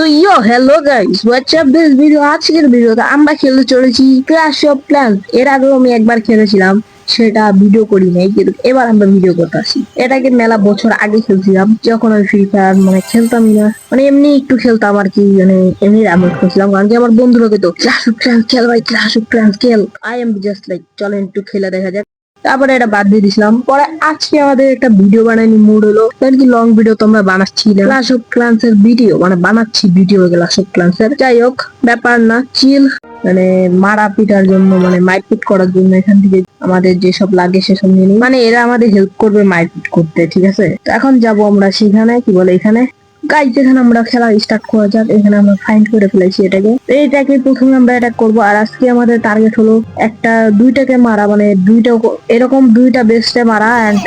তো hello guys, WhatsApp this video. আজকের ভিডিওতে আমরা খেলতে চলেছি ক্ল্যাশ অফ ক্ল্যান্স। এর আগেও আমি একবার খেলেছিলাম, সেটা ভিডিও করি নাই, কিন্তু এবার আমরা ভিডিও করতেছি। এটাকে মেলা বছর আগে খেলছিলাম, যখন আমি ফ্রি ফায়ার খেলতাম না, এমনি একটু খেলতাম আর কি, এমনি ডাউনলোড করছিলাম, কারণ কি আমার বন্ধুরা তো ক্ল্যাশ অফ ক্ল্যান্স খেল ভাই, ক্ল্যাশ অফ ক্ল্যান্স খেল। আই এম জাস্ট লাইক চলেন একটু খেলে দেখা যাক। তারপরে এটা বাদ দিয়ে দিছিলাম। পরে আজকে আমাদের একটা ভিডিও বানানি মুড হলো, কারণ কি লং ভিডিও তোমরা বানাচ্ছি না, ক্লাস অফ ক্লান্স এর ভিডিও বানাচ্ছি ভিডিও ক্লাস অফ ক্লান্স এর। যাই হোক, ব্যাপার না, চিল। মারা পিটার জন্য, মারপিট করার জন্য এখান থেকে আমাদের যেসব লাগে সেসব নিয়ে নিই। এরা আমাদের হেল্প করবে মারপিট করতে, ঠিক আছে। তো এখন যাব আমরা সেখানে, কি বলে এখানে গাইজ, এখানে আমরা খেলা স্টার্ট করা যাক। এখানে আমরা ফাইন্ড করে ফেলেছি এইটাকে প্রথমে আমরা অ্যাটাক করব। আর আজকে আমাদের টার্গেট হলো দুইটাকে মারা, দুইটা এরকম দুইটা বেস্টে মারা, এন্ড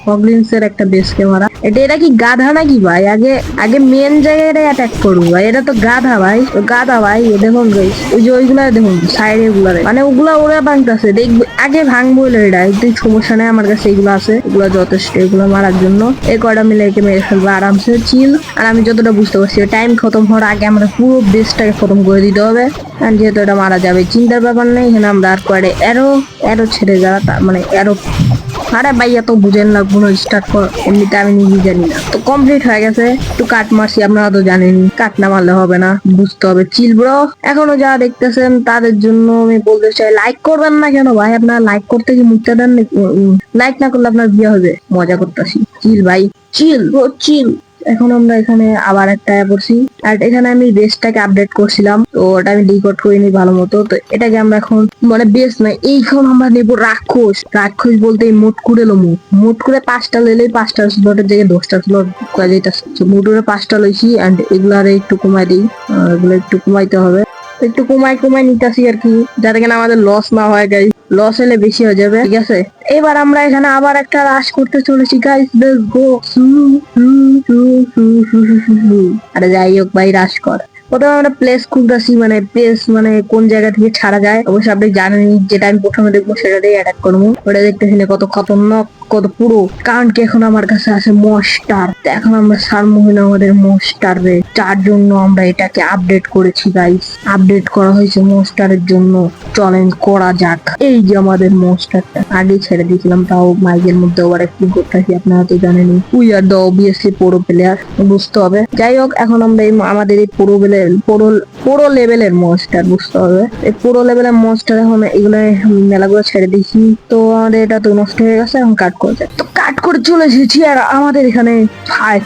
হগলিন্স এর একটা বেস্টকে মারা। এটা কি গাধা নাকি ভাই? আগে আগে মেন জায়গায় অ্যাটাক করবো ভাই, এটা তো গাধা ভাই, গাধা ভাই। দেখুন গাইজ, ওই যে ওইগুলা দেখুন সাইডে গুলারে, ওগুলা ওরা ভাঙতেছে, দেখবে আগে ভাঙবো। এটা একটু সমস্যা নেই, আমার কাছে এগুলো আছে, এগুলো যথেষ্ট এগুলো মারার জন্য। এই কয়টা মিলে একে মেরে ফেলবো আরামসে, চিল। আর আমি যতটা বুঝতে পারছি, টাইম খতম হওয়ার আগে আমরা পুরো বেসটাকে খতম করে দিতে হবে। আর যেহেতু এটা মারা যাবে, চিন্তার ব্যাপার নেই। এখানে আমরা আর কয়টা এরো ছেড়ে যাওয়া, এরো। আরে ভাই, এত বুঝেন না, কোনো স্টার্ট কর, এমনিতে আমি নিজে জানি না। তো কমপ্লিট হয়ে গেছে, একটু কাট মারছি, আপনারা তো জানেনই, কাট না মারলে হবে না, বুঝতে হবে। চিল ব্রো, এখনো যারা দেখতেছেন তাদের জন্য আমি বলতে চাই, লাইক করবেন না কেন ভাই? আপনারা লাইক করতে কি মুখটা দেন? লাইক না করলে আপনার বিয়ে হবে, মজা করতেছি। চিল ভাই, চিল ব্রো, চিল। এখন আমরা এখানে আবার একটা পড়ছি, আর এখানে আমি বেসটাকে আপডেট করছিলাম, তো ওটা আমি ডিকোড করে নিই ভালো মতো। তো এটাকে আমরা এখন বেস নয়, এইখন আমরা নেবো রাক্ষস। রাক্ষস বলতে মোট করে লো, মোট করে 5টা লেলে 5টা স্লটের জায়গায় 10টা স্লট মোট করে 5টা লইছি। এন্ড এগুলারে একটু কমাই দিই, এগুলো একটু কমাইতে হবে, একটু কমাই নিতেছি আর কি, যাতে কিনা আমাদের লস না হয় গাইস। লস হলে বেশি হয়ে যাবে, ঠিক আছে। এবার আমরা এখানে আবার একটা রাশ করতে চলেছি গাইস, লেটস গো। আরে যাই হোক ভাই, রাশ কর। প্রথমে আমরা প্লেস খুঁজতেছি, প্লেস কোন জায়গা থেকে ছাড়া যায়। অবশ্যই আপনি জানেন, যেটা আমি প্রথমে দেখবো সেটাতেই অ্যাটাক করবো। ওটা দেখতেছি না কত খতরনাক, কত পুরো। কারণ কি এখন আমার কাছে আছে মস্টার। এখন আমরা সারমোহন আমাদের মস্টার রে, যার জন্য আমরা এটাকে আপডেট করেছি গাইস। আপডেট করা হয়েছে মস্টারের জন্য, চ্যালেঞ্জ করা যাক। এই যে আমাদের মস্টারটা আগে ছেড়ে দিয়েছিলাম, তাও মাইকের মধ্যে ওভার অ্যাক্টিং করতেছি, আপনারা তো জানেনই। We are the obviously pro player, বুঝতে হবে। যাই হোক, এখন আমরা আমাদের এই পুরো লেভেলের মনস্টার, বুঝতে হবে। এই পুরো লেভেলের মনস্টার এখন এগুলো মেলাগুলো ছেড়ে দিয়েছি। তো আমাদের এটা তো নষ্ট হয়ে গেছে, এখন কাট করে যায়। তো কাট করে চলে এসেছি, আর আমাদের এখানে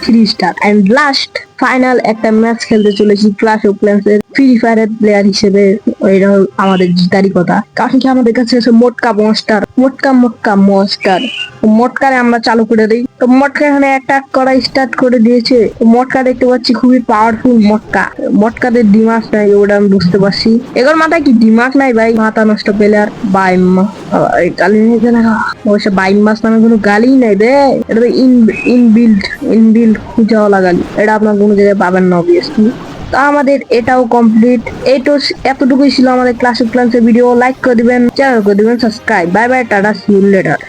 3 স্টার এন্ড লাস্ট ফাইনাল একটা ম্যাচ খেলতে চলেছি ক্লাশ অফ ক্ল্যান্স এর ফ্রি ফায়ার প্লেয়ার হিসেবে। এটা আমাদের জিতারই কথা, কারণ কি আমাদের কাছে আছে মোটকা মনস্টার, মোটকা মনস্টার। মটকারে আমরা চালু করে দিই। তো মটকা এখানে অ্যাটাক করা স্টার্ট করে দিয়েছে। মটকা দেখতে পাচ্ছি খুবই পাওয়ারফুল মটকাদের দিমাগ নাই, ওটা আমি বুঝতে পারছি। এগোর মাথায় কি দিমাগ নাই ভাই, মাথা নষ্ট প্লেয়ার। বাইম্মা গালি নিয়েছে না, অবশ্য বাইম্মাস নামে কোনো গালি নাই রে, এটা তো ইনবিল্ড খুঁজাওয়ালা গালি, এটা আপনার কোনো জায়গায় পাবেন না অবভিয়াসলি। তো আমাদের এটাও কমপ্লিট। এতটুকুই ছিল আমাদের ক্লাস অফ ক্লান্সের ভিডিও। লাইক করে দিবেন, চ্যানেল করে দিবেন subscribe. Bye bye, tata, see you letter.